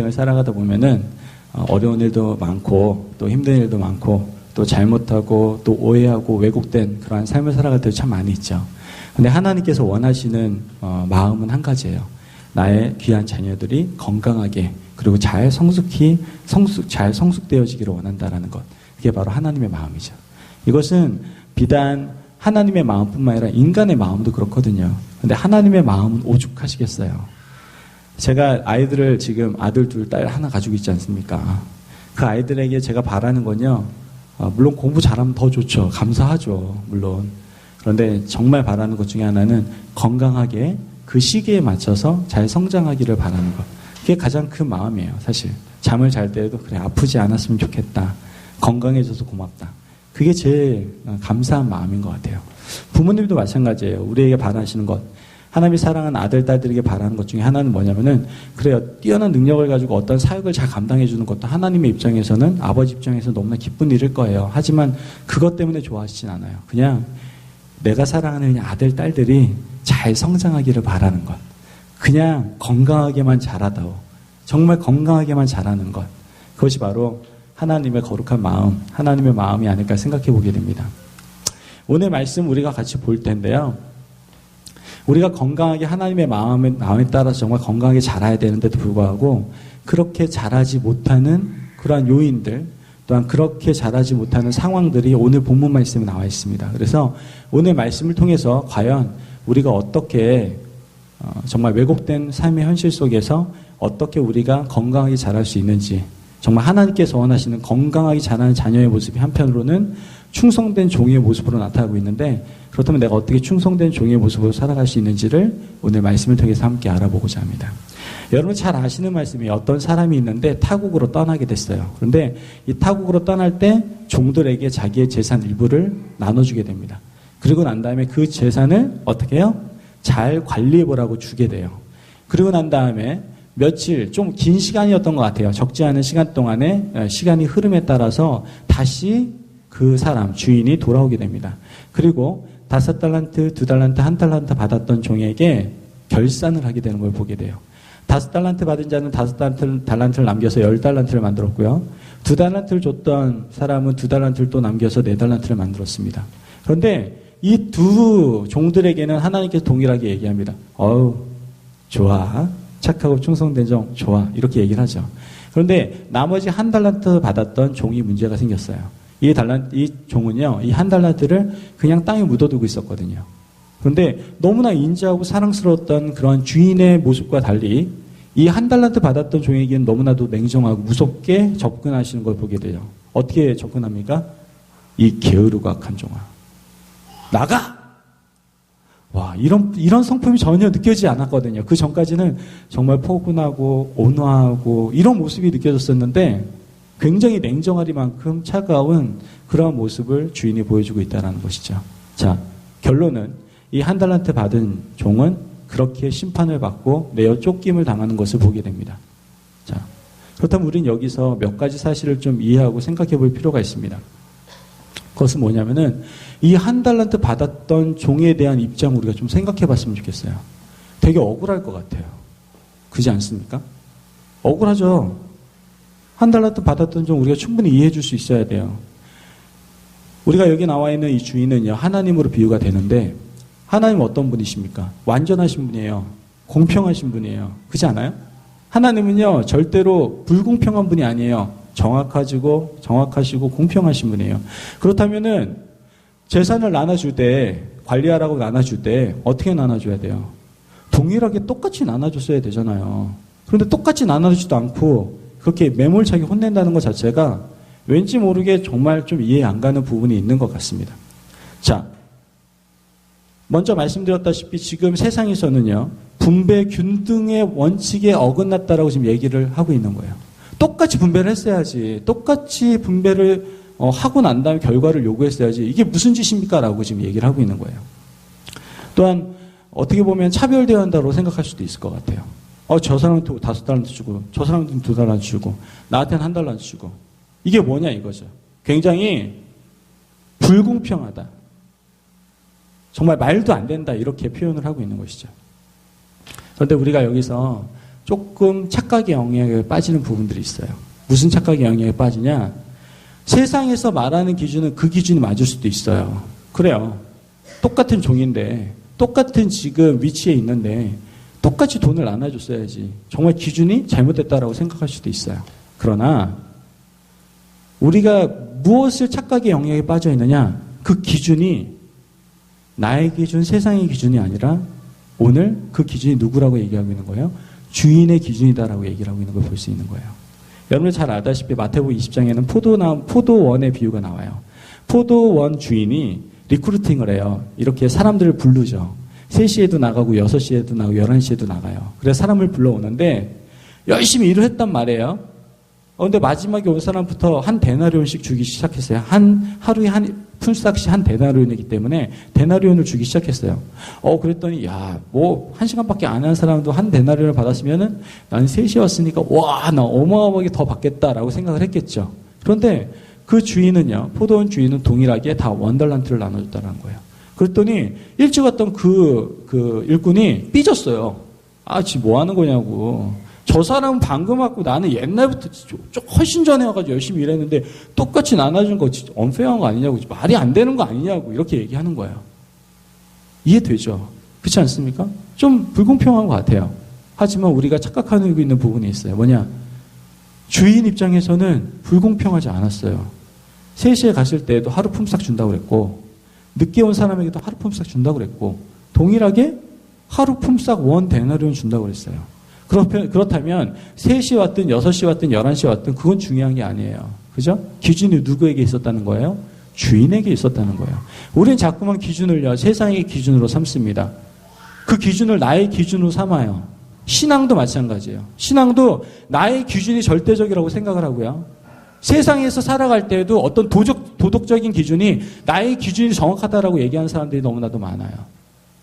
인생을 살아가다 보면은 어려운 일도 많고 또 힘든 일도 많고 또 잘못하고 또 오해하고 왜곡된 그러한 삶을 살아갈 때도 참 많이 있죠. 근데 하나님께서 원하시는 마음은 한 가지예요. 나의 귀한 자녀들이 건강하게 그리고 잘 성숙되어지기를 원한다라는 것. 그게 바로 하나님의 마음이죠. 이것은 비단 하나님의 마음뿐만 아니라 인간의 마음도 그렇거든요. 근데 하나님의 마음은 오죽하시겠어요. 제가 아이들을 지금 아들 둘, 딸 하나 가지고 있지 않습니까? 그 아이들에게 제가 바라는 건요. 물론 공부 잘하면 더 좋죠. 감사하죠. 물론. 그런데 정말 바라는 것 중에 하나는 건강하게 그 시기에 맞춰서 잘 성장하기를 바라는 것. 그게 가장 큰 마음이에요. 사실. 잠을 잘 때에도 그래 아프지 않았으면 좋겠다. 건강해져서 고맙다. 그게 제일 감사한 마음인 것 같아요. 부모님도 마찬가지예요. 우리에게 바라시는 것. 하나님이 사랑하는 아들, 딸들에게 바라는 것 중에 하나는 뭐냐면은 그래요. 뛰어난 능력을 가지고 어떤 사역을 잘 감당해 주는 것도 하나님의 입장에서는 아버지 입장에서 너무나 기쁜 일일 거예요. 하지만 그것 때문에 좋아하시진 않아요. 그냥 내가 사랑하는 아들, 딸들이 잘 성장하기를 바라는 것. 그냥 건강하게만 자라다오. 정말 건강하게만 자라는 것. 그것이 바로 하나님의 거룩한 마음, 하나님의 마음이 아닐까 생각해 보게 됩니다. 오늘 말씀 우리가 같이 볼 텐데요. 우리가 건강하게 하나님의 마음에 따라서 정말 건강하게 자라야 되는데도 불구하고 그렇게 자라지 못하는 그러한 요인들 또한 그렇게 자라지 못하는 상황들이 오늘 본문 말씀에 나와 있습니다. 그래서 오늘 말씀을 통해서 과연 우리가 어떻게 정말 왜곡된 삶의 현실 속에서 어떻게 우리가 건강하게 자랄 수 있는지 정말 하나님께서 원하시는 건강하게 자라는 자녀의 모습이 한편으로는 충성된 종의 모습으로 나타나고 있는데 그렇다면 내가 어떻게 충성된 종의 모습으로 살아갈 수 있는지를 오늘 말씀을 통해서 함께 알아보고자 합니다. 여러분 잘 아시는 말씀이 어떤 사람이 있는데 타국으로 떠나게 됐어요. 그런데 이 타국으로 떠날 때 종들에게 자기의 재산 일부를 나눠주게 됩니다. 그리고 난 다음에 그 재산을 어떻게 해요? 잘 관리해보라고 주게 돼요. 그리고 난 다음에 며칠 좀 긴 시간이었던 것 같아요. 적지 않은 시간 동안에 시간이 흐름에 따라서 다시 그 사람 주인이 돌아오게 됩니다. 그리고 5달란트, 2달란트, 1달란트 받았던 종에게 결산을 하게 되는 걸 보게 돼요. 5달란트 받은 자는 5달란트를 남겨서 10달란트를 만들었고요. 2달란트를 줬던 사람은 2달란트를 또 남겨서 4달란트를 만들었습니다. 그런데 이 두 종들에게는 하나님께서 동일하게 얘기합니다. 좋아. 착하고 충성된 종 좋아. 이렇게 얘기를 하죠. 그런데 나머지 1달란트 받았던 종이 문제가 생겼어요. 이 종은요, 이 1달란트를 그냥 땅에 묻어두고 있었거든요. 그런데 너무나 인자하고 사랑스러웠던 그런 주인의 모습과 달리 이 1달란트 받았던 종에게는 너무나도 냉정하고 무섭게 접근하시는 걸 보게 돼요. 어떻게 접근합니까? 이 게으르고 악한 종아. 나가! 와, 이런 성품이 전혀 느껴지지 않았거든요. 그 전까지는 정말 포근하고 온화하고 이런 모습이 느껴졌었는데 굉장히 냉정하리만큼 차가운 그런 모습을 주인이 보여주고 있다는 것이죠. 자, 결론은 이 1달란트 받은 종은 그렇게 심판을 받고 내어 쫓김을 당하는 것을 보게 됩니다. 자, 그렇다면 우리는 여기서 몇 가지 사실을 좀 이해하고 생각해 볼 필요가 있습니다. 그것은 뭐냐면은 이 1달란트 받았던 종에 대한 입장 우리가 좀 생각해 봤으면 좋겠어요. 되게 억울할 것 같아요. 그렇지 않습니까? 억울하죠. 1달란트 받았던 종 우리가 충분히 이해해 줄 수 있어야 돼요. 우리가 여기 나와 있는 이 주인은요, 하나님으로 비유가 되는데 하나님은 어떤 분이십니까? 완전하신 분이에요. 공평하신 분이에요. 그렇지 않아요? 하나님은요, 절대로 불공평한 분이 아니에요. 정확하시고 공평하신 분이에요. 그렇다면은 재산을 나눠줄 때, 관리하라고 나눠줄 때 어떻게 나눠줘야 돼요? 동일하게 똑같이 나눠줬어야 되잖아요. 그런데 똑같이 나눠주지도 않고 그렇게 매몰차게 혼낸다는 것 자체가 왠지 모르게 정말 좀 이해 안 가는 부분이 있는 것 같습니다. 자, 먼저 말씀드렸다시피 지금 세상에서는요, 분배 균등의 원칙에 어긋났다라고 지금 얘기를 하고 있는 거예요. 똑같이 분배를 했어야지. 똑같이 분배를 하고 난 다음에 결과를 요구했어야지. 이게 무슨 짓입니까? 라고 지금 얘기를 하고 있는 거예요. 또한 어떻게 보면 차별되어야 한다고 생각할 수도 있을 것 같아요. 저 사람한테 5달란트 주고 저 사람한테 2달란트 주고 나한테는 1달란트 주고 이게 뭐냐 이거죠. 굉장히 불공평하다. 정말 말도 안 된다 이렇게 표현을 하고 있는 것이죠. 그런데 우리가 여기서 조금 착각의 영역에 빠지는 부분들이 있어요. 무슨 착각의 영역에 빠지냐? 세상에서 말하는 기준은 그 기준이 맞을 수도 있어요. 그래요. 똑같은 종인데, 똑같은 지금 위치에 있는데 똑같이 돈을 나눠줬어야지. 정말 기준이 잘못됐다라고 생각할 수도 있어요. 그러나 우리가 무엇을 착각의 영역에 빠져 있느냐? 그 기준이 나의 기준, 세상의 기준이 아니라 오늘 그 기준이 누구라고 얘기하고 있는 거예요? 주인의 기준이다라고 얘기를 하고 있는 걸 볼 수 있는 거예요. 여러분 잘 알다시피 마태복음 20장에는 포도원의 비유가 나와요. 포도원 주인이 리크루팅을 해요. 이렇게 사람들을 부르죠. 3시에도 나가고 6시에도 나가고 11시에도 나가요. 그래서 사람을 불러오는데 열심히 일을 했단 말이에요. 근데 마지막에 온 사람부터 한 데나리온씩 주기 시작했어요. 하루에 한 품삯이 한 데나리온이기 때문에 데나리온을 주기 시작했어요. 그랬더니 뭐 1시간밖에 안 한 사람도 한 데나리온을 받았으면은 나는 3시에 왔으니까 나 어마어마하게 더 받겠다라고 생각을 했겠죠. 그런데 그 주인은요, 포도원 주인은 동일하게 다 원달란트를 나눠줬다는 거예요. 그랬더니 일찍 왔던 그 일꾼이 삐졌어요. 지금 뭐 하는 거냐고. 저 사람은 방금 왔고 나는 옛날부터 훨씬 전에 와가지고 열심히 일했는데 똑같이 나눠준 거 언페어한 거 아니냐고, 말이 안 되는 거 아니냐고 이렇게 얘기하는 거예요. 이해되죠? 그렇지 않습니까? 좀 불공평한 것 같아요. 하지만 우리가 착각하고 있는 부분이 있어요. 뭐냐? 주인 입장에서는 불공평하지 않았어요. 3시에 갔을 때에도 하루 품삯 준다고 그랬고, 늦게 온 사람에게도 하루 품삯 준다고 그랬고, 동일하게 하루 품삯 원 데나리온 준다고 그랬어요. 그렇다면 3시에 왔든 6시에 왔든 11시에 왔든 그건 중요한 게 아니에요. 그죠? 기준이 누구에게 있었다는 거예요? 주인에게 있었다는 거예요. 우리는 자꾸만 기준을요, 세상의 기준으로 삼습니다. 그 기준을 나의 기준으로 삼아요. 신앙도 마찬가지예요. 신앙도 나의 기준이 절대적이라고 생각을 하고요. 세상에서 살아갈 때에도 어떤 도덕적인 기준이 나의 기준이 정확하다라고 얘기하는 사람들이 너무나도 많아요.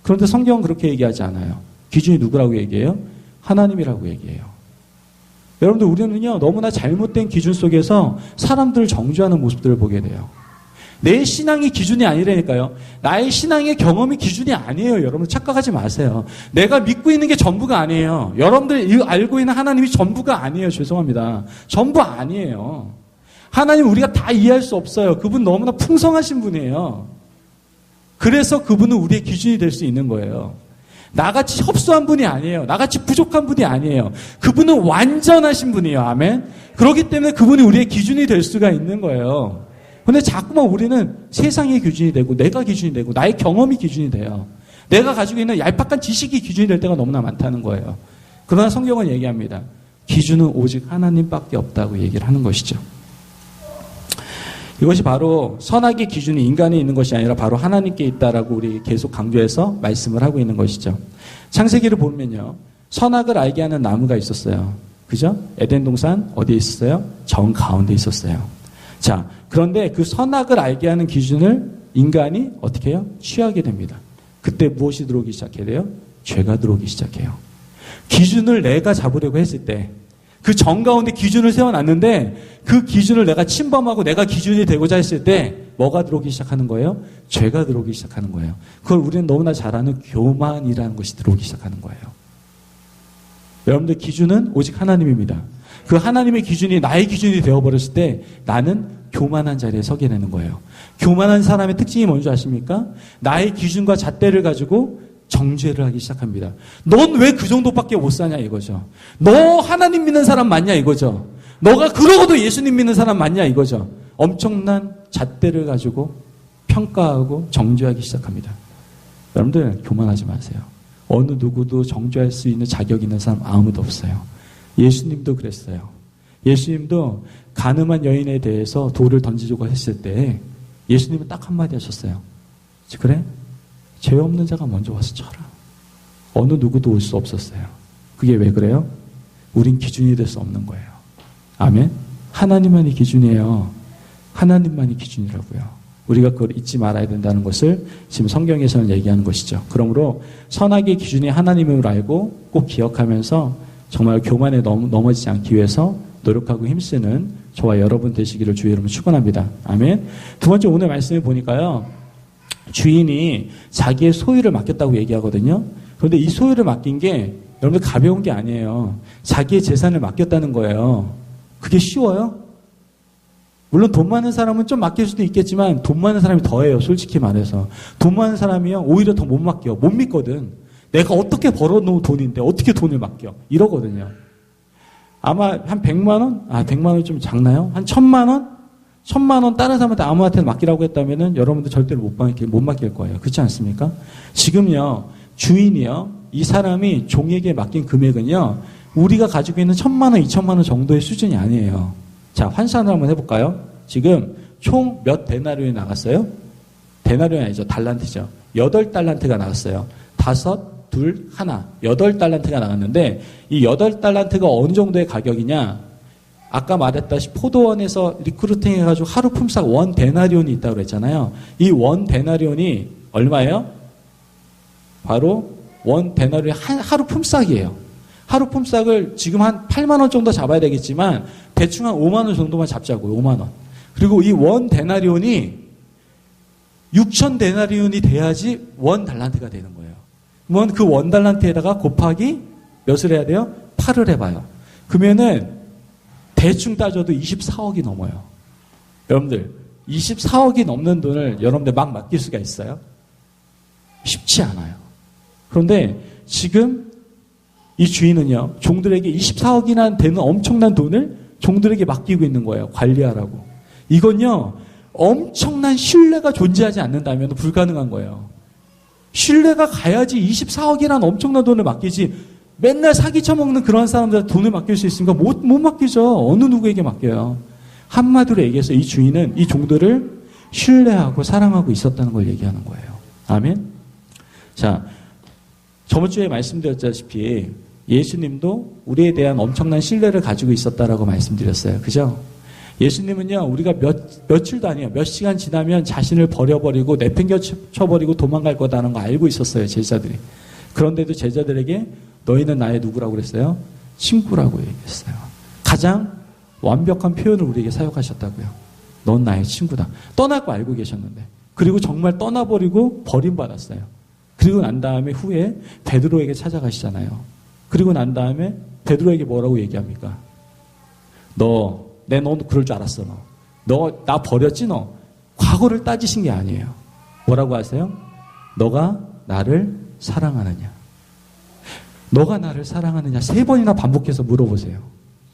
그런데 성경은 그렇게 얘기하지 않아요. 기준이 누구라고 얘기해요? 하나님이라고 얘기해요. 여러분들, 우리는요, 너무나 잘못된 기준 속에서 사람들을 정죄하는 모습들을 보게 돼요. 내 신앙이 기준이 아니라니까요. 나의 신앙의 경험이 기준이 아니에요. 여러분 착각하지 마세요. 내가 믿고 있는 게 전부가 아니에요. 여러분들 알고 있는 하나님이 전부가 아니에요. 죄송합니다. 전부 아니에요. 하나님 우리가 다 이해할 수 없어요. 그분 너무나 풍성하신 분이에요. 그래서 그분은 우리의 기준이 될 수 있는 거예요. 나같이 협소한 분이 아니에요. 나같이 부족한 분이 아니에요. 그분은 완전하신 분이에요. 아멘. 그렇기 때문에 그분이 우리의 기준이 될 수가 있는 거예요. 근데 자꾸만 우리는 세상의 기준이 되고 내가 기준이 되고 나의 경험이 기준이 돼요. 내가 가지고 있는 얄팍한 지식이 기준이 될 때가 너무나 많다는 거예요. 그러나 성경은 얘기합니다. 기준은 오직 하나님밖에 없다고 얘기를 하는 것이죠. 이것이 바로 선악의 기준이 인간에 있는 것이 아니라 바로 하나님께 있다라고 우리 계속 강조해서 말씀을 하고 있는 것이죠. 창세기를 보면요, 선악을 알게 하는 나무가 있었어요. 그죠? 에덴 동산 어디에 있었어요? 정 가운데 있었어요. 자, 그런데 그 선악을 알게 하는 기준을 인간이 어떻게 해요? 취하게 됩니다. 그때 무엇이 들어오기 시작해야 돼요? 죄가 들어오기 시작해요. 기준을 내가 잡으려고 했을 때, 그 정 가운데 기준을 세워놨는데 그 기준을 내가 침범하고 내가 기준이 되고자 했을 때 뭐가 들어오기 시작하는 거예요? 죄가 들어오기 시작하는 거예요. 그걸 우리는 너무나 잘 아는 교만이라는 것이 들어오기 시작하는 거예요. 여러분들, 기준은 오직 하나님입니다. 그 하나님의 기준이 나의 기준이 되어버렸을 때 나는 교만한 자리에 서게 되는 거예요. 교만한 사람의 특징이 뭔지 아십니까? 나의 기준과 잣대를 가지고 정죄를 하기 시작합니다. 넌 왜 그 정도밖에 못 사냐 이거죠. 너 하나님 믿는 사람 맞냐 이거죠. 너가 그러고도 예수님 믿는 사람 맞냐 이거죠. 엄청난 잣대를 가지고 평가하고 정죄하기 시작합니다. 여러분들, 교만하지 마세요. 어느 누구도 정죄할 수 있는 자격 있는 사람 아무도 없어요. 예수님도 그랬어요. 예수님도 가늠한 여인에 대해서 돌을 던지려고 했을 때 예수님은 딱 한마디 하셨어요. 그래? 죄 없는 자가 먼저 와서 쳐라. 어느 누구도 올 수 없었어요. 그게 왜 그래요? 우린 기준이 될 수 없는 거예요. 아멘? 하나님만이 기준이에요. 하나님만이 기준이라고요. 우리가 그걸 잊지 말아야 된다는 것을 지금 성경에서는 얘기하는 것이죠. 그러므로 선악의 기준이 하나님을 알고 꼭 기억하면서 정말 교만에 넘어지지 않기 위해서 노력하고 힘쓰는 저와 여러분 되시기를 주의 이름으로 축원합니다. 아멘. 두 번째, 오늘 말씀을 보니까요, 주인이 자기의 소유를 맡겼다고 얘기하거든요. 그런데 이 소유를 맡긴 게 여러분들 가벼운 게 아니에요. 자기의 재산을 맡겼다는 거예요. 그게 쉬워요? 물론 돈 많은 사람은 좀 맡길 수도 있겠지만 돈 많은 사람이 더해요. 솔직히 말해서. 돈 많은 사람이요. 오히려 더 못 맡겨. 못 믿거든. 내가 어떻게 벌어놓은 돈인데 어떻게 돈을 맡겨. 이러거든요. 아마 한 100만 원? 100만 원이 좀 작나요? 한 1000만 원? 1000만 원 다른 사람한테 아무한테 맡기라고 했다면은 여러분들 절대로 못 맡길 거예요. 그렇지 않습니까? 지금요. 주인이요. 이 사람이 종에게 맡긴 금액은요. 우리가 가지고 있는 1000만 원, 2000만 원 정도의 수준이 아니에요. 자, 환산을 한번 해볼까요? 지금 총 몇 데나리온이 나갔어요? 데나리온이 아니죠. 달란트죠. 8달란트가 나갔어요. 5, 2, 1, 8달란트가 나갔는데 이 8달란트가 어느 정도의 가격이냐? 아까 말했다시피 포도원에서 리크루팅 해가지고 하루 품삯 1데나리온이 있다고 그랬잖아요. 이 1데나리온이 얼마예요? 바로 1데나리온이 하루 품삯이에요. 하루 품삯을 지금 한 8만 원 정도 잡아야 되겠지만 대충 한 5만 원 정도만 잡자고요. 5만 원. 그리고 이 1데나리온이 6,000데나리온이 돼야지 1달란트가 되는 거예요. 그러면 그 1달란트에다가 곱하기 몇을 해야 돼요? 8을 해봐요. 그러면은 대충 따져도 24억이 넘어요. 여러분들 24억이 넘는 돈을 여러분들 막 맡길 수가 있어요? 쉽지 않아요. 그런데 지금 이 주인은요, 종들에게 24억이나 되는 엄청난 돈을 종들에게 맡기고 있는 거예요. 관리하라고. 이건요, 엄청난 신뢰가 존재하지 않는다면 불가능한 거예요. 신뢰가 가야지 24억이라는 엄청난 돈을 맡기지, 맨날 사기 쳐먹는 그런 사람들한테 돈을 맡길 수 있으니까 못 맡기죠. 어느 누구에게 맡겨요. 한마디로 얘기해서 이 주인은 이 종들을 신뢰하고 사랑하고 있었다는 걸 얘기하는 거예요. 아멘? 자, 저번 주에 말씀드렸다시피 예수님도 우리에 대한 엄청난 신뢰를 가지고 있었다라고 말씀드렸어요. 그죠? 예수님은요, 우리가 며칠도 아니에요. 몇 시간 지나면 자신을 버려버리고 내팽겨쳐버리고 도망갈 거다라는 거 알고 있었어요, 제자들이. 그런데도 제자들에게 너희는 나의 누구라고 그랬어요? 친구라고 얘기했어요. 가장 완벽한 표현을 우리에게 사용하셨다고요. 넌 나의 친구다. 떠날 거 알고 계셨는데. 그리고 정말 떠나버리고 버림받았어요. 그리고 난 다음에 후에 베드로에게 찾아가시잖아요. 그리고 난 다음에 베드로에게 뭐라고 얘기합니까? 너 그럴 줄 알았어, 너 나 버렸지, 너. 과거를 따지신 게 아니에요. 뭐라고 하세요? 너가 나를 사랑하느냐? 너가 나를 사랑하느냐? 3번이나 반복해서 물어보세요.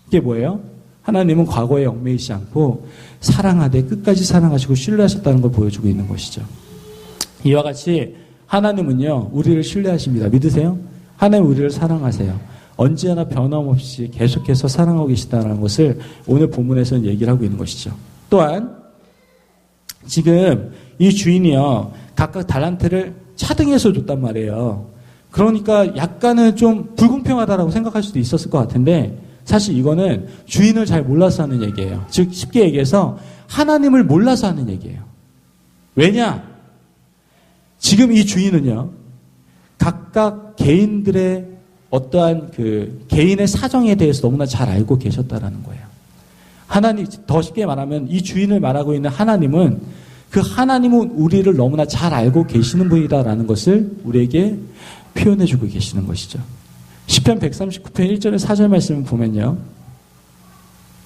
이게 뭐예요? 하나님은 과거에 얽매이지 않고 사랑하되 끝까지 사랑하시고 신뢰하셨다는 걸 보여주고 있는 것이죠. 이와 같이 하나님은요, 우리를 신뢰하십니다. 믿으세요? 하나님 우리를 사랑하세요. 언제나 변함없이 계속해서 사랑하고 계시다는 것을 오늘 본문에서는 얘기를 하고 있는 것이죠. 또한 지금 이 주인이요, 각각 달란트를 차등해서 줬단 말이에요. 그러니까 약간은 좀 불공평하다라고 생각할 수도 있었을 것 같은데 사실 이거는 주인을 잘 몰라서 하는 얘기예요. 즉 쉽게 얘기해서 하나님을 몰라서 하는 얘기예요. 왜냐? 지금 이 주인은요, 각각 개인들의 어떠한 그 개인의 사정에 대해서 너무나 잘 알고 계셨다라는 거예요. 하나님, 더 쉽게 말하면 이 주인을 말하고 있는 하나님은 그 하나님은 우리를 너무나 잘 알고 계시는 분이다라는 것을 우리에게 표현해주고 계시는 것이죠. 시편 139편 1절에 4절 말씀을 보면요.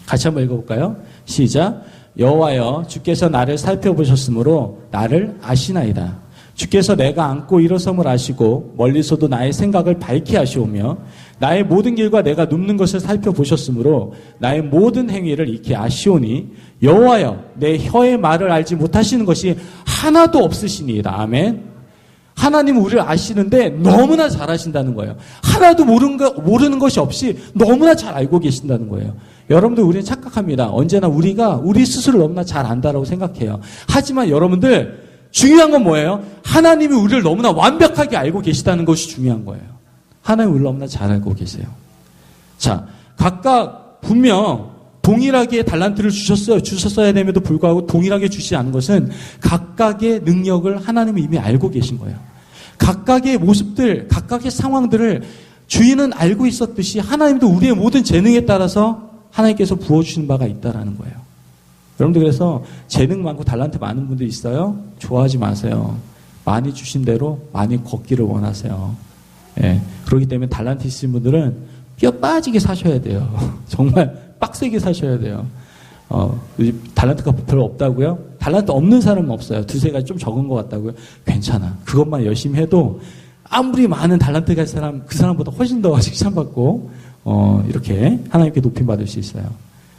같이 한번 읽어볼까요? 시작. 여호와여 주께서 나를 살펴보셨으므로 나를 아시나이다. 주께서 내가 앉고 일어섬을 아시고 멀리서도 나의 생각을 밝히 아시오며 나의 모든 길과 내가 눕는 것을 살펴보셨으므로 나의 모든 행위를 익히 아시오니 여호와여 내 혀의 말을 알지 못하시는 것이 하나도 없으시니이다. 아멘. 하나님은 우리를 아시는데 너무나 잘 아신다는 거예요. 하나도 모르는 것이 없이 너무나 잘 알고 계신다는 거예요. 여러분들 우리는 착각합니다. 언제나 우리가 우리 스스로를 너무나 잘 안다라고 생각해요. 하지만 여러분들 중요한 건 뭐예요? 하나님이 우리를 너무나 완벽하게 알고 계시다는 것이 중요한 거예요. 하나님이 우리를 너무나 잘 알고 계세요. 자, 각각 분명 동일하게 달란트를 주셨어야 됨에도 불구하고 동일하게 주시지 않은 것은 각각의 능력을 하나님은 이미 알고 계신 거예요. 각각의 모습들, 각각의 상황들을 주인은 알고 있었듯이 하나님도 우리의 모든 재능에 따라서 하나님께서 부어주시는 바가 있다라는 거예요. 여러분들 그래서 재능 많고 달란트 많은 분들 있어요? 좋아하지 마세요. 많이 주신 대로 많이 걷기를 원하세요. 예. 그렇기 때문에 달란트 있으신 분들은 뼈 빠지게 사셔야 돼요. 정말 빡세게 사셔야 돼요. 달란트가 별로 없다고요? 달란트 없는 사람은 없어요. 두세 가지 좀 적은 것 같다고요? 괜찮아. 그것만 열심히 해도 아무리 많은 달란트 가진 사람, 그 사람보다 훨씬 더 칭찬받고, 이렇게 하나님께 높임받을 수 있어요.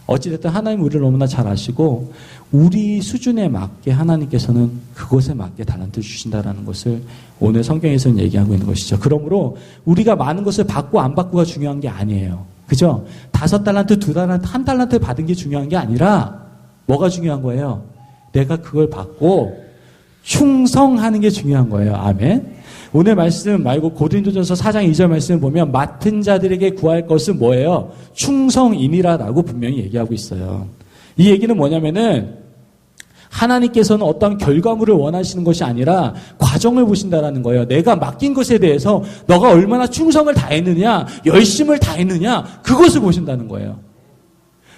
어찌됐든 하나님 우리를 너무나 잘 아시고, 우리 수준에 맞게 하나님께서는 그것에 맞게 달란트를 주신다라는 것을 오늘 성경에서는 얘기하고 있는 것이죠. 그러므로 우리가 많은 것을 받고 안 받고가 중요한 게 아니에요. 그죠? 5달란트, 2달란트, 1달란트 받은 게 중요한 게 아니라 뭐가 중요한 거예요? 내가 그걸 받고 충성하는 게 중요한 거예요. 아멘. 오늘 말씀 말고 고린도전서 4장 2절 말씀을 보면 맡은 자들에게 구할 것은 뭐예요? 충성이니라라고 분명히 얘기하고 있어요. 이 얘기는 뭐냐면은 하나님께서는 어떤 결과물을 원하시는 것이 아니라 과정을 보신다라는 거예요. 내가 맡긴 것에 대해서 너가 얼마나 충성을 다했느냐, 열심을 다했느냐, 그것을 보신다는 거예요.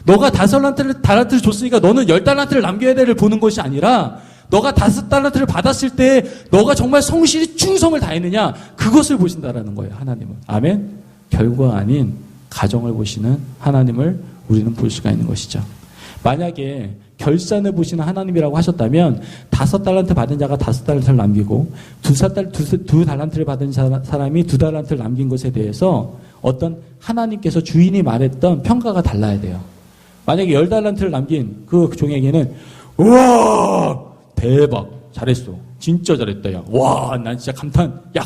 너가 5달란트를 줬으니까 너는 10달란트를 남겨야 되를 보는 것이 아니라 너가 5달란트를 받았을 때 너가 정말 성실히 충성을 다했느냐, 그것을 보신다라는 거예요. 하나님은. 아멘. 결과 아닌 가정을 보시는 하나님을 우리는 볼 수가 있는 것이죠. 만약에 결산을 보시는 하나님이라고 하셨다면 5달란트 받은 자가 5달란트를 남기고 2달란트를 받은 사람이 2달란트를 남긴 것에 대해서 어떤 하나님께서 주인이 말했던 평가가 달라야 돼요. 만약에 10달란트를 남긴 그 종에게는 우와 대박 잘했어 진짜 잘했다 야 와 난 진짜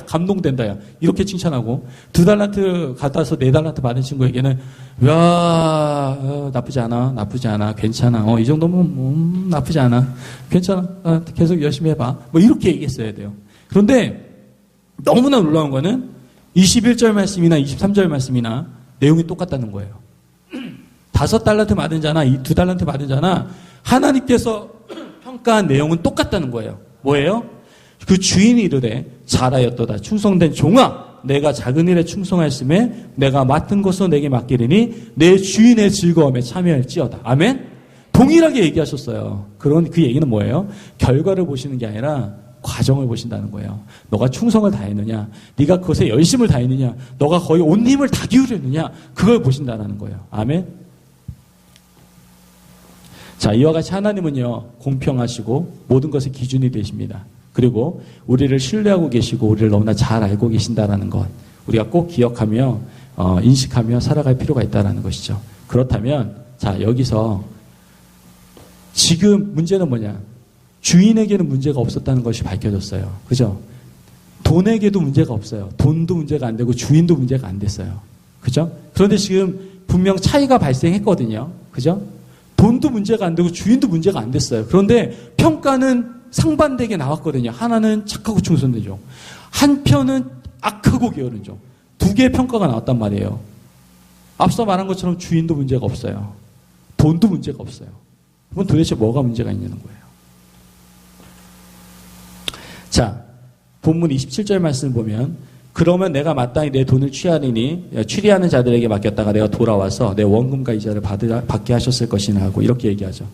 감동된다 야 이렇게 칭찬하고 2달란트 갖다서 4달란트 받은 친구에게는 야 나쁘지 않아 괜찮아 이 정도면 나쁘지 않아 괜찮아 계속 열심히 해봐 뭐 이렇게 얘기했어야 돼요. 그런데 너무나 놀라운 거는 21절 말씀이나 23절 말씀이나 내용이 똑같다는 거예요. 5달란트 받은 자나 2달란트 받은 자나 하나님께서 평가한 내용은 똑같다는 거예요. 뭐예요? 그 주인이 이르되 잘하였도다 충성된 종아 내가 작은 일에 충성하였음에 내가 맡은 것을 내게 맡기리니 내 주인의 즐거움에 참여할지어다. 아멘? 동일하게 얘기하셨어요. 그 얘기는 뭐예요? 결과를 보시는 게 아니라 과정을 보신다는 거예요. 너가 충성을 다했느냐, 네가 그것에 열심을 다했느냐, 너가 거의 온 힘을 다 기울였느냐, 그걸 보신다는 거예요. 아멘? 자, 이와 같이 하나님은요, 공평하시고 모든 것의 기준이 되십니다. 그리고 우리를 신뢰하고 계시고 우리를 너무나 잘 알고 계신다라는 것, 우리가 꼭 기억하며 인식하며 살아갈 필요가 있다는 것이죠. 그렇다면 자, 여기서 지금 문제는 뭐냐? 주인에게는 문제가 없었다는 것이 밝혀졌어요. 그죠? 돈에게도 문제가 없어요. 돈도 문제가 안 되고 주인도 문제가 안 됐어요. 그죠? 그런데 지금 분명 차이가 발생했거든요. 그죠? 돈도 문제가 안 되고 주인도 문제가 안 됐어요. 그런데 평가는 상반되게 나왔거든요. 하나는 착하고 충성된 종, 한편은 악하고 게으른 종. 두 개의 평가가 나왔단 말이에요. 앞서 말한 것처럼 주인도 문제가 없어요. 돈도 문제가 없어요. 그럼 도대체 뭐가 문제가 있냐는 거예요. 자, 본문 27절 말씀을 보면 그러면 내가 마땅히 내 돈을 취하리니 취리하는 자들에게 맡겼다가 내가 돌아와서 내 원금과 이자를 받게 하셨을 것이나 하고 이렇게 얘기하죠.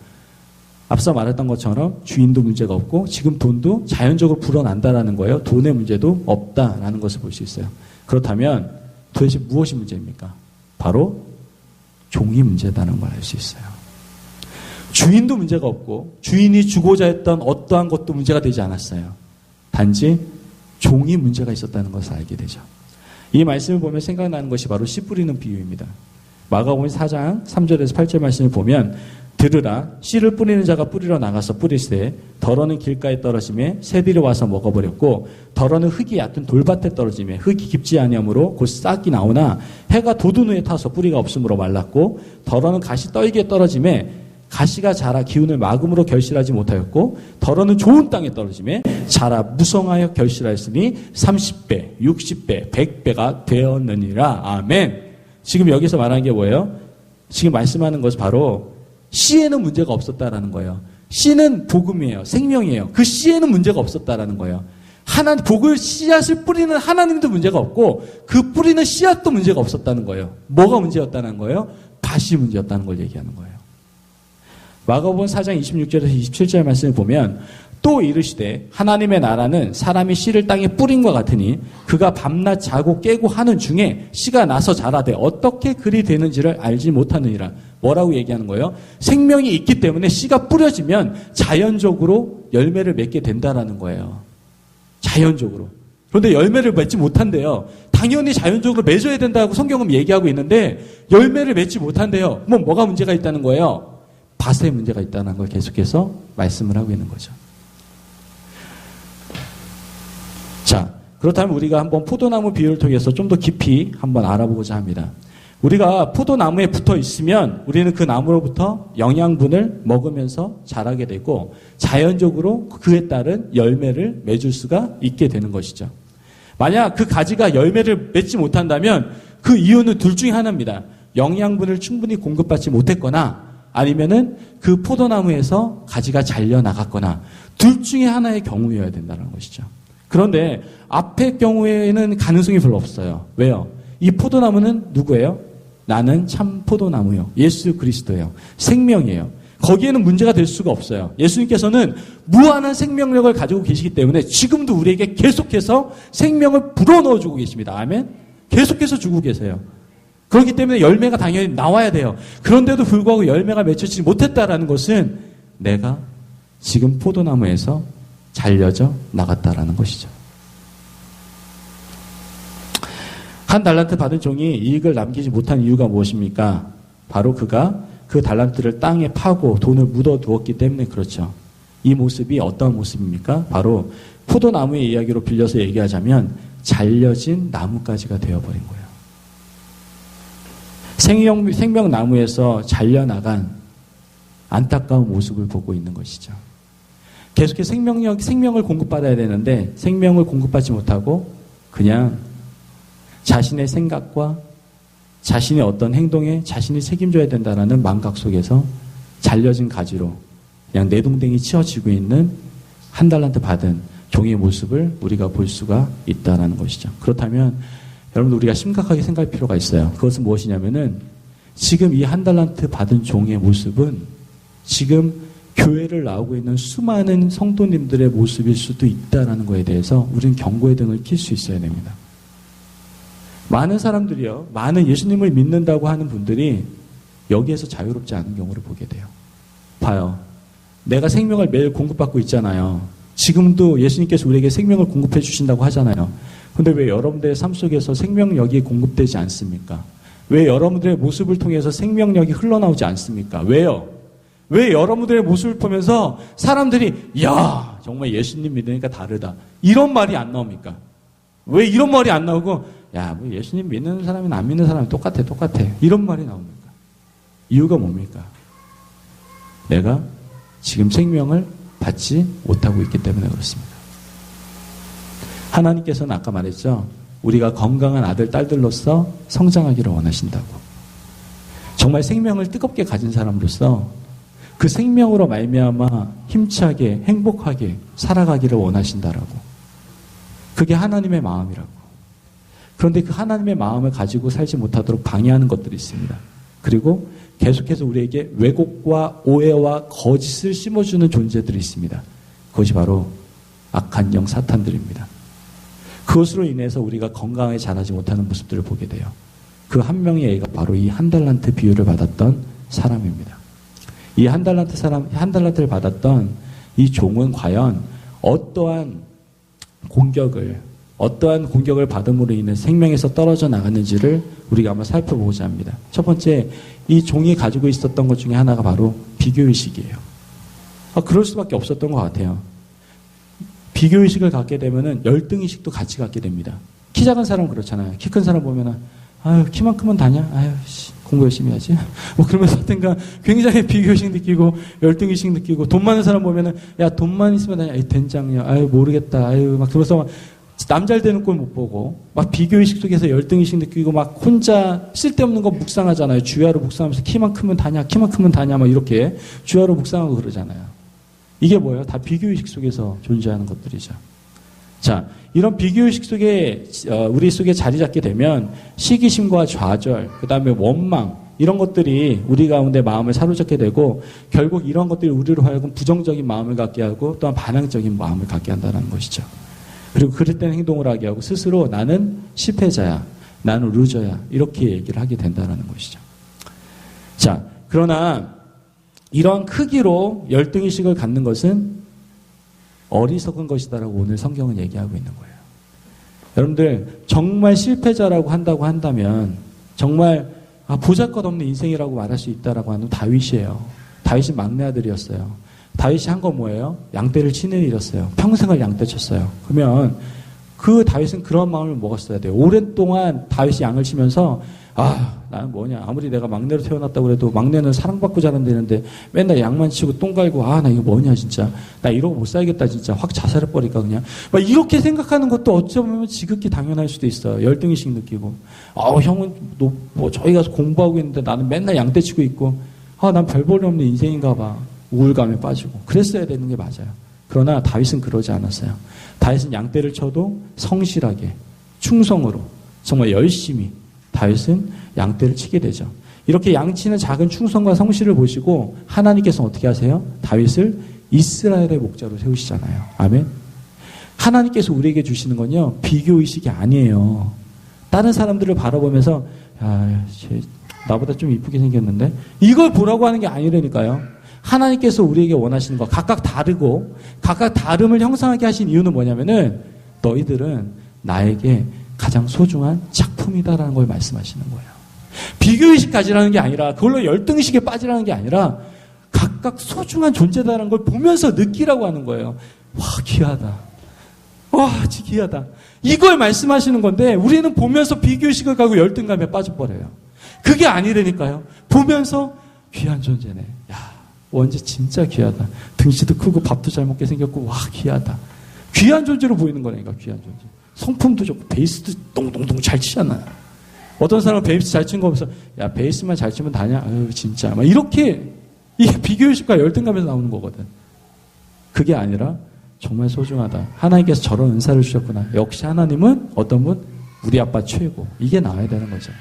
앞서 말했던 것처럼 주인도 문제가 없고 지금 돈도 자연적으로 불어난다라는 거예요. 돈의 문제도 없다라는 것을 볼 수 있어요. 그렇다면 도대체 무엇이 문제입니까? 바로 종이 문제다는 걸 알 수 있어요. 주인도 문제가 없고 주인이 주고자 했던 어떠한 것도 문제가 되지 않았어요. 단지 종이 문제가 있었다는 것을 알게 되죠. 이 말씀을 보면 생각나는 것이 바로 씨 뿌리는 비유입니다. 마가복음 4장 3절에서 8절 말씀을 보면 들으라 씨를 뿌리는 자가 뿌리러 나가서 뿌리시되 덜어는 길가에 떨어지매 새들이 와서 먹어버렸고 덜어는 흙이 얕은 돌밭에 떨어지매 흙이 깊지 아니하므로 곧 싹이 나오나 해가 돋은 후에 타서 뿌리가 없으므로 말랐고 덜어는 가시 떨기에 떨어지매 가시가 자라 기운을 막음으로 결실하지 못하였고 덜어는 좋은 땅에 떨어지매 자라 무성하여 결실하였으니 30배, 60배, 100배가 되었느니라. 아멘. 지금 여기서 말하는 게 뭐예요? 지금 말씀하는 것은 바로 씨에는 문제가 없었다라는 거예요. 씨는 복음이에요. 생명이에요. 그 씨에는 문제가 없었다라는 거예요. 복을 씨앗을 뿌리는 하나님도 문제가 없고 그 뿌리는 씨앗도 문제가 없었다는 거예요. 뭐가 문제였다는 거예요? 밭이 문제였다는 걸 얘기하는 거예요. 마가복음 4장 26절에서 27절 말씀을 보면 또 이르시되 하나님의 나라는 사람이 씨를 땅에 뿌림과 같으니 그가 밤낮 자고 깨고 하는 중에 씨가 나서 자라되 어떻게 그리 되는지를 알지 못하느니라. 뭐라고 얘기하는 거예요? 생명이 있기 때문에 씨가 뿌려지면 자연적으로 열매를 맺게 된다라는 거예요. 자연적으로. 그런데 열매를 맺지 못한대요. 당연히 자연적으로 맺어야 된다고 성경은 얘기하고 있는데 열매를 맺지 못한대요. 뭐가 문제가 있다는 거예요? 밭에 문제가 있다는 걸 계속해서 말씀을 하고 있는 거죠. 자, 그렇다면 우리가 한번 포도나무 비유를 통해서 좀 더 깊이 한번 알아보고자 합니다. 우리가 포도나무에 붙어 있으면 우리는 그 나무로부터 영양분을 먹으면서 자라게 되고 자연적으로 그에 따른 열매를 맺을 수가 있게 되는 것이죠. 만약 그 가지가 열매를 맺지 못한다면 그 이유는 둘 중에 하나입니다. 영양분을 충분히 공급받지 못했거나 아니면은 그 포도나무에서 가지가 잘려 나갔거나 둘 중에 하나의 경우여야 된다는 것이죠. 그런데 앞의 경우에는 가능성이 별로 없어요. 왜요? 이 포도나무는 누구예요? 나는 참 포도나무요. 예수 그리스도예요. 생명이에요. 거기에는 문제가 될 수가 없어요. 예수님께서는 무한한 생명력을 가지고 계시기 때문에 지금도 우리에게 계속해서 생명을 불어넣어주고 계십니다. 아멘? 계속해서 주고 계세요. 그렇기 때문에 열매가 당연히 나와야 돼요. 그런데도 불구하고 열매가 맺혀지지 못했다라는 것은 내가 지금 포도나무에서 잘려져 나갔다라는 것이죠. 한 달란트 받은 종이 이익을 남기지 못한 이유가 무엇입니까? 바로 그가 그 달란트를 땅에 파고 돈을 묻어두었기 때문에 그렇죠. 이 모습이 어떤 모습입니까? 바로 포도나무의 이야기로 빌려서 얘기하자면 잘려진 나뭇가지가 되어버린 거예요. 생명나무에서 잘려나간 안타까운 모습을 보고 있는 것이죠. 계속해서 생명을 공급받아야 되는데 생명을 공급받지 못하고 그냥 자신의 생각과 자신의 어떤 행동에 자신이 책임져야 된다는 망각 속에서 잘려진 가지로 그냥 내동댕이 치어지고 있는 한 달란트 받은 종의 모습을 우리가 볼 수가 있다는 것이죠. 그렇다면 여러분 우리가 심각하게 생각할 필요가 있어요. 그것은 무엇이냐면은 지금 이 한 달란트 받은 종의 모습은 지금 교회를 나오고 있는 수많은 성도님들의 모습일 수도 있다는 것에 대해서 우리는 경고의 등을 켤 수 있어야 됩니다. 많은 사람들이요, 많은 예수님을 믿는다고 하는 분들이 여기에서 자유롭지 않은 경우를 보게 돼요. 봐요. 내가 생명을 매일 공급받고 있잖아요. 지금도 예수님께서 우리에게 생명을 공급해 주신다고 하잖아요. 근데 왜 여러분들의 삶 속에서 생명력이 공급되지 않습니까? 왜 여러분들의 모습을 통해서 생명력이 흘러나오지 않습니까? 왜요? 왜 여러분들의 모습을 보면서 사람들이 야 정말 예수님 믿으니까 다르다 이런 말이 안 나옵니까? 왜 이런 말이 안 나오고 야 뭐 예수님 믿는 사람이나 안 믿는 사람이 똑같아 이런 말이 나옵니까? 이유가 뭡니까? 내가 지금 생명을 받지 못하고 있기 때문에 그렇습니다. 하나님께서는 아까 말했죠. 우리가 건강한 아들, 딸들로서 성장하기를 원하신다고. 정말 생명을 뜨겁게 가진 사람으로서 그 생명으로 말미암아 힘차게 행복하게 살아가기를 원하신다라고. 그게 하나님의 마음이라고. 그런데 그 하나님의 마음을 가지고 살지 못하도록 방해하는 것들이 있습니다. 그리고 계속해서 우리에게 왜곡과 오해와 거짓을 심어주는 존재들이 있습니다. 그것이 바로 악한 영 사탄들입니다. 그것으로 인해서 우리가 건강하게 자라지 못하는 모습들을 보게 돼요. 그 한 명의 애가 바로 이 한 달란트 비유를 받았던 사람입니다. 이 한 달란트를 받았던 이 종은 과연 어떠한 공격을 받음으로 인해 생명에서 떨어져 나갔는지를 우리가 한번 살펴보고자 합니다. 첫 번째, 이 종이 가지고 있었던 것 중에 하나가 바로 비교의식이에요. 그럴 수밖에 없었던 것 같아요. 비교의식을 갖게 되면은 열등의식도 같이 갖게 됩니다. 키 작은 사람은 그렇잖아요. 키 큰 사람 보면은, 아유, 키만큼은 다냐? 아유, 공부 열심히 해야지. 뭐 그러면서 하여튼간 굉장히 비교의식 느끼고, 열등의식 느끼고, 돈 많은 사람 보면은, 야, 돈만 있으면 다냐? 아이, 된장이야. 아유, 모르겠다. 아유, 막 그러면서 막 남잘 되는 꼴 못 보고, 막 비교의식 속에서 열등의식 느끼고, 막 혼자 쓸데없는 거 묵상하잖아요. 주야로 묵상하면서 키만 크면 다냐? 막 이렇게 주야로 묵상하고 그러잖아요. 이게 뭐예요? 다 비교의식 속에서 존재하는 것들이죠. 자, 이런 비교의식 속에, 우리 속에 자리 잡게 되면 시기심과 좌절, 그 다음에 원망, 이런 것들이 우리 가운데 마음을 사로잡게 되고 결국 이런 것들이 우리로 하여금 부정적인 마음을 갖게 하고 또한 반항적인 마음을 갖게 한다는 것이죠. 그리고 그릇된 행동을 하게 하고 스스로 나는 실패자야, 나는 루저야 이렇게 얘기를 하게 된다는 것이죠. 자, 그러나 이러한 크기로 열등의식을 갖는 것은 어리석은 것이다라고 오늘 성경은 얘기하고 있는 거예요. 여러분들 정말 실패자라고 한다고 한다면 정말 보잘것없는 인생이라고 말할 수 있다라고 하는 다윗이에요. 다윗이 막내 아들이었어요. 다윗이 한 건 뭐예요? 양떼를 치는 일이었어요. 평생을 양떼 쳤어요. 그러면 그 다윗은 그런 마음을 먹었어야 돼요. 오랫동안 다윗이 양을 치면서 나는 뭐냐. 아무리 내가 막내로 태어났다고 그래도 막내는 사랑받고 자란다는데 맨날 양만 치고 똥 갈고 나 이거 뭐냐 진짜. 나 이러고 못 살겠다 진짜. 확 자살해버릴까 그냥. 막 이렇게 생각하는 것도 어쩌면 지극히 당연할 수도 있어요. 열등의식 느끼고. 형은 뭐 저기 가서 공부하고 있는데 나는 맨날 양떼 치고 있고 난 별 볼일 없는 인생인가 봐. 우울감에 빠지고. 그랬어야 되는 게 맞아요. 그러나 다윗은 그러지 않았어요. 다윗은 양떼를 쳐도 성실하게 충성으로 정말 열심히 다윗은 양떼를 치게 되죠. 이렇게 양치는 작은 충성과 성실을 보시고 하나님께서 어떻게 하세요? 다윗을 이스라엘의 목자로 세우시잖아요. 아멘. 하나님께서 우리에게 주시는 건요, 비교의식이 아니에요. 다른 사람들을 바라보면서 쟤 나보다 좀 이쁘게 생겼는데 이걸 보라고 하는 게 아니라니까요. 하나님께서 우리에게 원하시는 거 각각 다르고 각각 다름을 형성하게 하신 이유는 뭐냐면은 너희들은 나에게 가장 소중한 작품이다라는 걸 말씀하시는 거예요. 비교의식 가지라는 게 아니라 그걸로 열등의식에 빠지라는 게 아니라 각각 소중한 존재다라는 걸 보면서 느끼라고 하는 거예요. 와 귀하다. 와 진짜 귀하다. 이걸 말씀하시는 건데 우리는 보면서 비교의식을 가고 열등감에 빠져버려요. 그게 아니라니까요. 보면서 귀한 존재네. 원재 진짜 귀하다. 등치도 크고 밥도 잘 먹게 생겼고 와 귀하다. 귀한 존재로 보이는 거라니까. 귀한 존재. 성품도 좋고 베이스도 똥똥똥 잘 치잖아요. 어떤 사람은 베이스 잘 친 거 보면서 베이스만 잘 치면 다냐? 진짜 막 이렇게 이게 비교의식과 열등감에서 나오는 거거든. 그게 아니라 정말 소중하다. 하나님께서 저런 은사를 주셨구나. 역시 하나님은 어떤 분? 우리 아빠 최고. 이게 나와야 되는 거죠.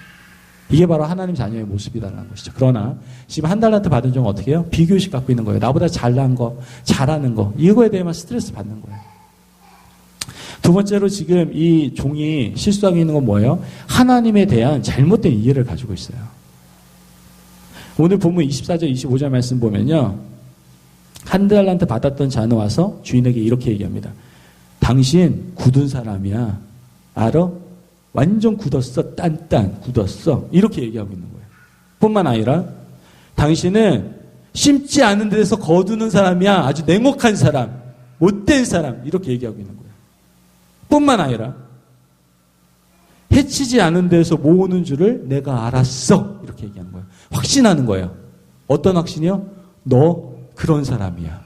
이게 바로 하나님 자녀의 모습이다라는 것이죠. 그러나 지금 한 달란트 받은 종은 어떻게 해요? 비교의식 갖고 있는 거예요. 나보다 잘난 거, 잘하는 거 이거에 대해만 스트레스 받는 거예요. 두 번째로 지금 이 종이 실수하고 있는 건 뭐예요? 하나님에 대한 잘못된 이해를 가지고 있어요. 오늘 본문 24절, 25절 말씀 보면요. 한 달란트 받았던 자는 와서 주인에게 이렇게 얘기합니다. 당신 굳은 사람이야. 알아? 완전 굳었어. 딴딴 굳었어. 이렇게 얘기하고 있는 거예요. 뿐만 아니라 당신은 심지 않은 데서 거두는 사람이야. 아주 냉혹한 사람. 못된 사람. 이렇게 얘기하고 있는 거예요. 뿐만 아니라 해치지 않은 데서 모으는 줄을 내가 알았어. 이렇게 얘기하는 거예요. 확신하는 거예요. 어떤 확신이요? 너 그런 사람이야.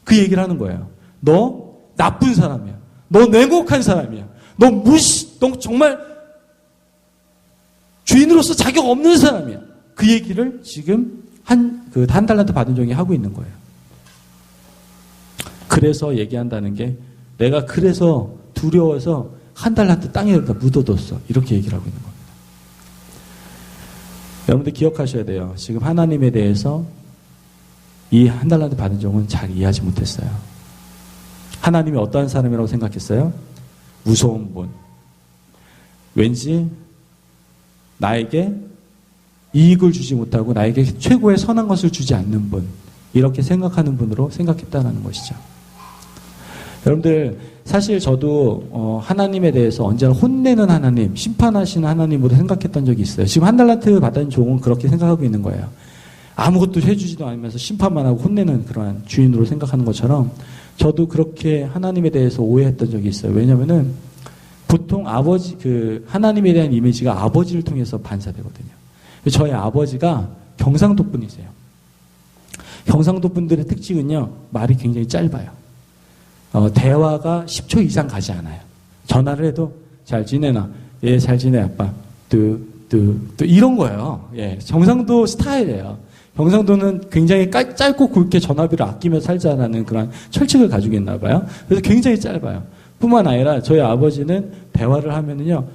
그 얘기를 하는 거예요. 너 나쁜 사람이야. 너 냉혹한 사람이야. 너 정말 주인으로서 자격 없는 사람이야. 그 얘기를 지금 한 달란트 받은 종이 하고 있는 거예요. 그래서 얘기한다는 게 내가 그래서 두려워서 한 달란트 땅에다 묻어뒀어. 이렇게 얘기를 하고 있는 겁니다. 여러분들 기억하셔야 돼요. 지금 하나님에 대해서 이 한 달란트 받은 종은 잘 이해하지 못했어요. 하나님이 어떠한 사람이라고 생각했어요? 무서운 분. 왠지 나에게 이익을 주지 못하고 나에게 최고의 선한 것을 주지 않는 분. 이렇게 생각하는 분으로 생각했다는 것이죠. 여러분들 사실 저도 하나님에 대해서 언제나 혼내는 하나님, 심판하시는 하나님으로 생각했던 적이 있어요. 지금 한 달란트 받은 종은 그렇게 생각하고 있는 거예요. 아무것도 해주지도 않으면서 심판만 하고 혼내는 그러한 주인으로 생각하는 것처럼 저도 그렇게 하나님에 대해서 오해했던 적이 있어요. 왜냐면은 보통 하나님에 대한 이미지가 아버지를 통해서 반사되거든요. 저희 아버지가 경상도 분이세요. 경상도 분들의 특징은요, 말이 굉장히 짧아요. 대화가 10초 이상 가지 않아요. 전화를 해도 잘 지내나? 예, 잘 지내 아빠. 또 이런 거예요. 예, 경상도 스타일이에요. 경상도는 굉장히 짧고 굵게 전화비를 아끼며 살자라는 그런 철칙을 가지고 있나 봐요. 그래서 굉장히 짧아요. 뿐만 아니라 저희 아버지는 대화를 하면은요,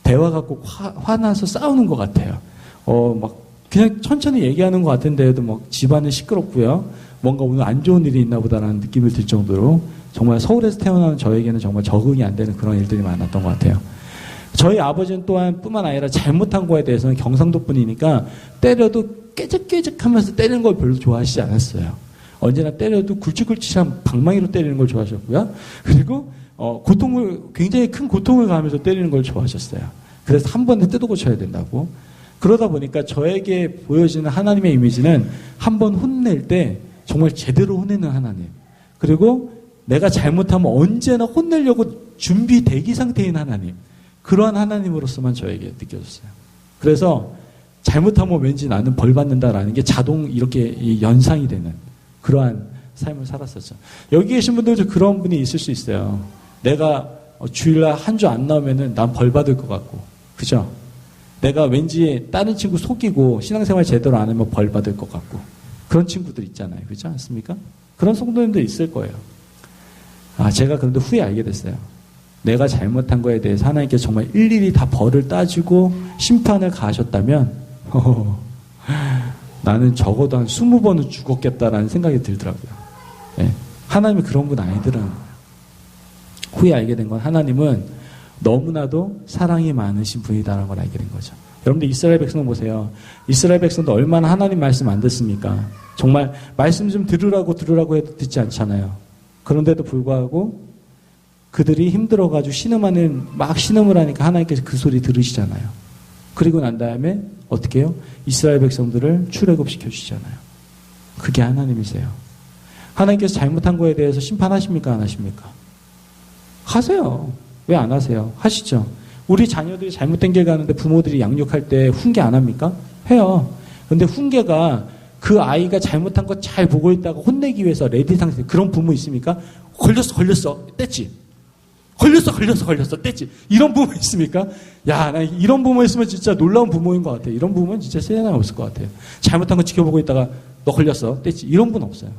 대화 갖고 화나서 싸우는 것 같아요. 막 그냥 천천히 얘기하는 것 같은데도 막 집안은 시끄럽고요. 뭔가 오늘 안 좋은 일이 있나 보다라는 느낌이 들 정도로 정말 서울에서 태어난 저에게는 정말 적응이 안 되는 그런 일들이 많았던 것 같아요. 저희 아버지는 또한 뿐만 아니라 잘못한 거에 대해서는 경상도 분이니까 때려도 깨적깨적하면서 때리는 걸 별로 좋아하시지 않았어요. 언제나 때려도 굵직굵직한 방망이로 때리는 걸 좋아하셨고요. 그리고 굉장히 큰 고통을 가하면서 때리는 걸 좋아하셨어요. 그래서 한 번에 뜯어 고쳐야 된다고. 그러다 보니까 저에게 보여지는 하나님의 이미지는 한 번 혼낼 때 정말 제대로 혼내는 하나님. 그리고 내가 잘못하면 언제나 혼내려고 준비 대기 상태인 하나님. 그러한 하나님으로서만 저에게 느껴졌어요. 그래서 잘못하면 왠지 나는 벌 받는다라는 게 자동 이렇게 연상이 되는 그러한 삶을 살았었죠. 여기 계신 분들도 그런 분이 있을 수 있어요. 내가 주일날 한 주 안 나오면은 난 벌 받을 것 같고, 그죠? 내가 왠지 다른 친구 속이고 신앙생활 제대로 안 하면 벌 받을 것 같고, 그런 친구들 있잖아요. 그렇지 않습니까? 그런 성도님들 있을 거예요. 제가 그런데 후에 알게 됐어요. 내가 잘못한 거에 대해서 하나님께서 정말 일일이 다 벌을 따지고 심판을 가하셨다면 나는 적어도 한 20번은 죽었겠다라는 생각이 들더라고요. 네. 하나님이 그런 분 아니더라는 거예요. 후에 알게 된 건 하나님은 너무나도 사랑이 많으신 분이다라는 걸 알게 된 거죠. 여러분들 이스라엘 백성 보세요. 이스라엘 백성도 얼마나 하나님 말씀 안 듣습니까? 정말 말씀 좀 들으라고 해도 듣지 않잖아요. 그런데도 불구하고 그들이 힘들어가지고 막 신음을 하니까 하나님께서 그 소리 들으시잖아요. 그리고 난 다음에 어떻게 해요? 이스라엘 백성들을 출애굽시켜 주시잖아요. 그게 하나님이세요. 하나님께서 잘못한 거에 대해서 심판하십니까? 안 하십니까? 하세요. 왜 안 하세요? 하시죠. 우리 자녀들이 잘못된 길 가는데 부모들이 양육할 때 훈계 안 합니까? 해요. 근데 훈계가 그 아이가 잘못한 거 잘 보고 있다가 혼내기 위해서 레디 상태 그런 부모 있습니까? 걸렸어 뗐지. 걸렸어 뗐지. 이런 부모 있습니까? 야, 나 이런 부모 있으면 진짜 놀라운 부모인 것 같아요. 이런 부모는 진짜 세상에 없을 것 같아요. 잘못한 거 지켜보고 있다가 너 걸렸어 뗐지. 이런 분 없어요.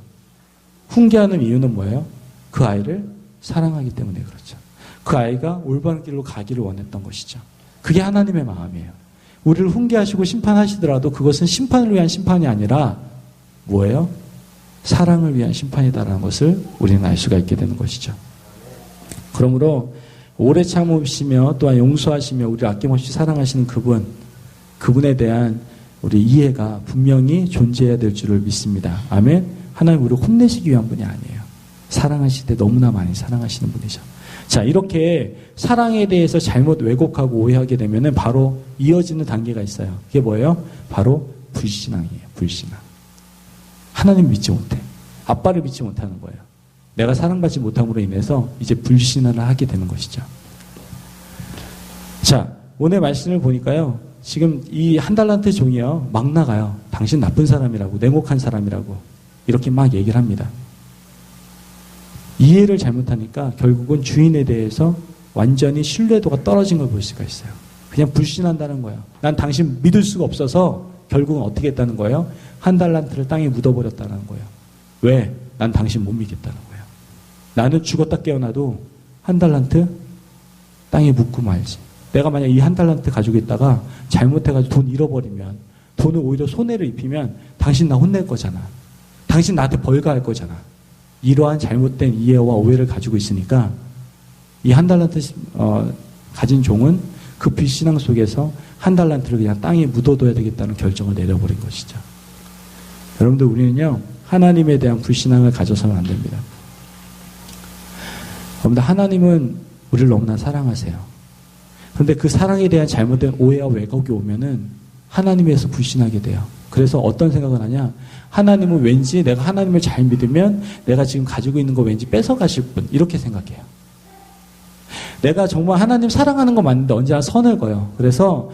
훈계하는 이유는 뭐예요? 그 아이를 사랑하기 때문에 그렇죠. 그 아이가 올바른 길로 가기를 원했던 것이죠. 그게 하나님의 마음이에요. 우리를 훈계하시고 심판하시더라도 그것은 심판을 위한 심판이 아니라 뭐예요? 사랑을 위한 심판이다라는 것을 우리는 알 수가 있게 되는 것이죠. 그러므로 오래 참으시며 또한 용서하시며 우리를 아낌없이 사랑하시는 그분에 대한 우리 이해가 분명히 존재해야 될 줄을 믿습니다. 아멘. 하나님 우리를 혼내시기 위한 분이 아니에요. 사랑하실 때 너무나 많이 사랑하시는 분이죠. 자, 이렇게 사랑에 대해서 잘못 왜곡하고 오해하게 되면은 바로 이어지는 단계가 있어요. 그게 뭐예요? 바로 불신앙이에요. 불신앙. 하나님 믿지 못해. 아빠를 믿지 못하는 거예요. 내가 사랑받지 못함으로 인해서 이제 불신을 하게 되는 것이죠. 자, 오늘 말씀을 보니까요. 지금 이 한 달란트 종이요. 막 나가요. 당신 나쁜 사람이라고, 냉혹한 사람이라고 이렇게 막 얘기를 합니다. 이해를 잘못하니까 결국은 주인에 대해서 완전히 신뢰도가 떨어진 걸 볼 수가 있어요. 그냥 불신한다는 거예요. 난 당신 믿을 수가 없어서 결국은 어떻게 했다는 거예요? 한 달란트를 땅에 묻어버렸다는 거예요. 왜? 난 당신 못 믿겠다는 거예요. 나는 죽었다 깨어나도 한 달란트 땅에 묻고 말지. 내가 만약 이 한 달란트 가지고 있다가 잘못해가지고 돈 잃어버리면 돈을 오히려 손해를 입히면 당신 나 혼낼 거잖아. 당신 나한테 벌가할 거잖아. 이러한 잘못된 이해와 오해를 가지고 있으니까 이 한 달란트 가진 종은 그 불신앙 속에서 한 달란트를 그냥 땅에 묻어둬야 되겠다는 결정을 내려버린 것이죠. 여러분들 우리는요 하나님에 대한 불신앙을 가져서는 안 됩니다. 여러분들 하나님은 우리를 너무나 사랑하세요. 그런데 그 사랑에 대한 잘못된 오해와 왜곡이 오면은 하나님에서 불신하게 돼요. 그래서 어떤 생각을 하냐? 하나님은 왠지 내가 하나님을 잘 믿으면 내가 지금 가지고 있는 거 왠지 뺏어가실 분 이렇게 생각해요. 내가 정말 하나님 사랑하는 거 맞는데 언제나 선을 그어요. 그래서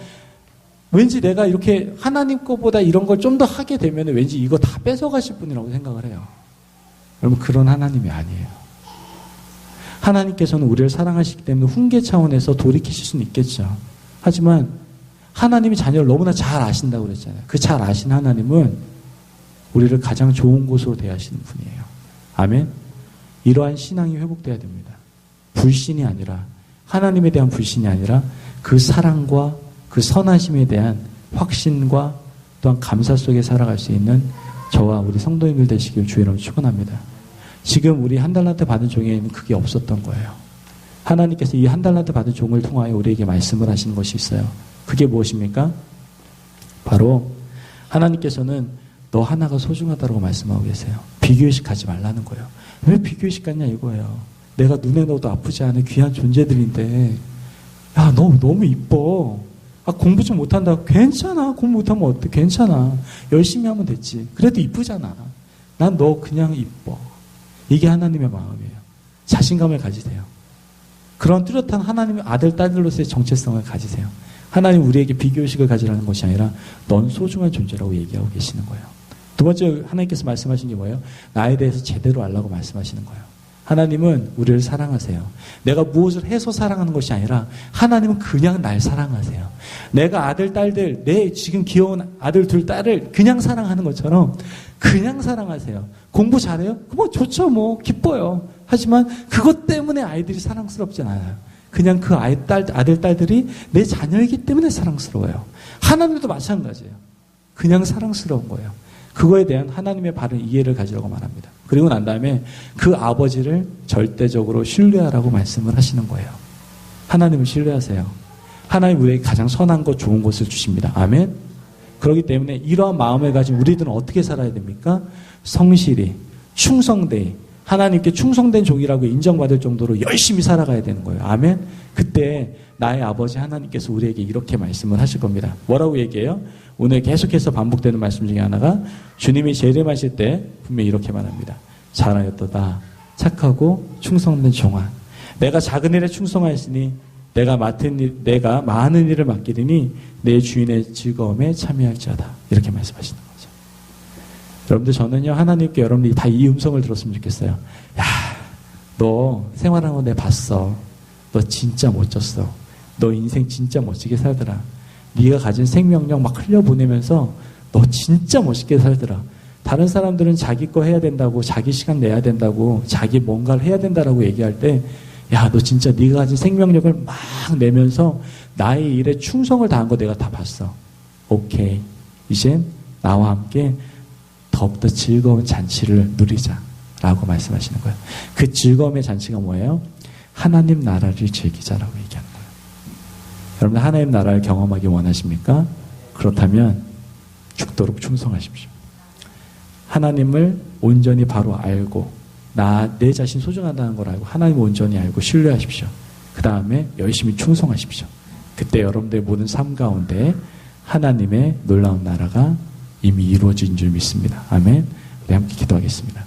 왠지 내가 이렇게 하나님 거보다 이런 걸 좀 더 하게 되면 왠지 이거 다 뺏어가실 분이라고 생각을 해요. 여러분 그런 하나님이 아니에요. 하나님께서는 우리를 사랑하시기 때문에 훈계 차원에서 돌이키실 수는 있겠죠. 하지만 하나님이 자녀를 너무나 잘 아신다고 그랬잖아요. 그 잘 아신 하나님은 우리를 가장 좋은 곳으로 대하시는 분이에요. 아멘. 이러한 신앙이 회복돼야 됩니다. 불신이 아니라 하나님에 대한 불신이 아니라 그 사랑과 그 선하심에 대한 확신과 또한 감사 속에 살아갈 수 있는 저와 우리 성도님들 되시길 주의 이름으로 축원합니다. 지금 우리 한 달란트 받은 종에는 그게 없었던 거예요. 하나님께서 이 한 달란트 받은 종을 통하여 우리에게 말씀을 하시는 것이 있어요. 그게 무엇입니까? 바로 하나님께서는 너 하나가 소중하다고 말씀하고 계세요. 비교의식 가지 말라는 거예요. 왜 비교의식 갖냐 이거예요. 내가 눈에 넣어도 아프지 않은 귀한 존재들인데 야, 너 너무 이뻐. 아, 공부 좀 못한다고. 괜찮아. 공부 못하면 어때? 괜찮아. 열심히 하면 됐지. 그래도 이쁘잖아. 난 너 그냥 이뻐. 이게 하나님의 마음이에요. 자신감을 가지세요. 그런 뚜렷한 하나님의 아들, 딸들로서의 정체성을 가지세요. 하나님 우리에게 비교의식을 가지라는 것이 아니라 넌 소중한 존재라고 얘기하고 계시는 거예요. 두 번째 하나님께서 말씀하신 게 뭐예요? 나에 대해서 제대로 알라고 말씀하시는 거예요. 하나님은 우리를 사랑하세요. 내가 무엇을 해서 사랑하는 것이 아니라 하나님은 그냥 날 사랑하세요. 내가 아들, 딸들, 내 지금 귀여운 아들, 둘, 딸을 그냥 사랑하는 것처럼 그냥 사랑하세요. 공부 잘해요? 뭐 좋죠, 뭐 기뻐요. 하지만 그것 때문에 아이들이 사랑스럽진 않아요. 그냥 그 아들, 딸들이 내 자녀이기 때문에 사랑스러워요. 하나님도 마찬가지예요. 그냥 사랑스러운 거예요. 그거에 대한 하나님의 바른 이해를 가지라고 말합니다. 그리고 난 다음에 그 아버지를 절대적으로 신뢰하라고 말씀을 하시는 거예요. 하나님을 신뢰하세요. 하나님 우리에게 가장 선한 것, 좋은 것을 주십니다. 아멘. 그렇기 때문에 이러한 마음을 가진 우리들은 어떻게 살아야 됩니까? 성실히, 충성되이, 하나님께 충성된 종이라고 인정받을 정도로 열심히 살아가야 되는 거예요. 아멘. 그때 나의 아버지 하나님께서 우리에게 이렇게 말씀을 하실 겁니다. 뭐라고 얘기해요? 오늘 계속해서 반복되는 말씀 중에 하나가 주님이 재림하실 때 분명히 이렇게 말합니다. 잘하였도다. 착하고 충성된 종아. 내가 작은 일에 충성하였으니 내가 많은 일을 맡기리니 내 주인의 즐거움에 참여할지어다. 이렇게 말씀하시는 거죠. 여러분들 저는요 하나님께 여러분들이 다 이 음성을 들었으면 좋겠어요. 야, 너 생활하는 거 내가 봤어. 너 진짜 멋졌어. 너 인생 진짜 멋지게 살더라. 네가 가진 생명력 막 흘려보내면서 너 진짜 멋있게 살더라. 다른 사람들은 자기 거 해야 된다고, 자기 시간 내야 된다고, 자기 뭔가를 해야 된다라고 얘기할 때 야, 너 진짜 네가 가진 생명력을 막 내면서 나의 일에 충성을 다한 거 내가 다 봤어. 오케이. 이젠 나와 함께 더욱더 즐거운 잔치를 누리자라고 말씀하시는 거예요. 그 즐거움의 잔치가 뭐예요? 하나님 나라를 즐기자라고 얘기하는 거예요. 여러분 하나님 나라를 경험하기 원하십니까? 그렇다면 죽도록 충성하십시오. 하나님을 온전히 바로 알고 내 자신 소중하다는 걸 알고 하나님을 온전히 알고 신뢰하십시오. 그 다음에 열심히 충성하십시오. 그때 여러분들의 모든 삶 가운데 하나님의 놀라운 나라가 이미 이루어진 줄 믿습니다. 아멘. 우리 함께 기도하겠습니다.